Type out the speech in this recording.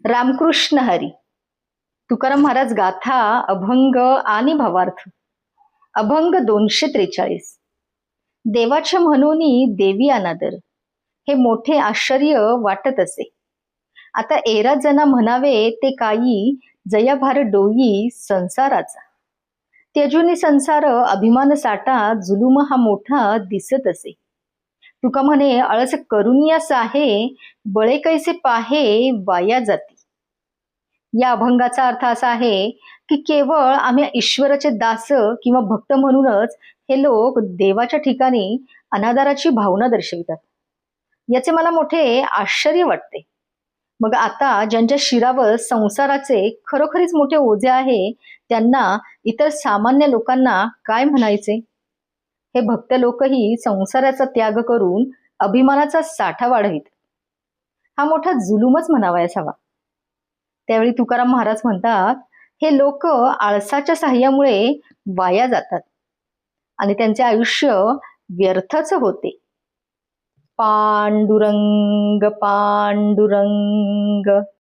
रामकृष्ण हरी. तुकाराम महाराज गाथा अभंग आणि भावार्थ. अभंग 243. देवाच्या म्हणूनी देवी अनादर, हे मोठे आश्चर्य वाटत असे. आता एरा जना म्हणावे ते काही, जया भार डोई संसाराचा. त्यजुनी संसार अभिमान साठा, जुलूम हा मोठा दिसत असे. तुका म्हणे अळस करुनिया साहे, बळे कैसे पाहे वाया जाती. या अभंगाचा अर्थ असा आहे की केवळ आम्ही ईश्वराचे दास किंवा भक्त म्हणूनच हे लोक देवाच्या ठिकाणी अनादराची भावना दर्शवितात. याचे मला मोठे आश्चर्य वाटते. मग आता ज्यांच्या शिरावर संसाराचे खरोखरीच मोठे ओझे आहे, त्यांना इतर सामान्य लोकांना काय म्हणायचे? हे भक्त लोकही संसाराचा त्याग करून अभिमानाचा साठा वाढवित. हा मोठा जुलूमच म्हणावयास हवा. त्यावेळी तुकाराम महाराज म्हणतात, हे लोक आळसाच्या साह्यामुळे वाया जातात आणि त्यांचे आयुष्य व्यर्थच होते. पांडुरंग पांडुरंग.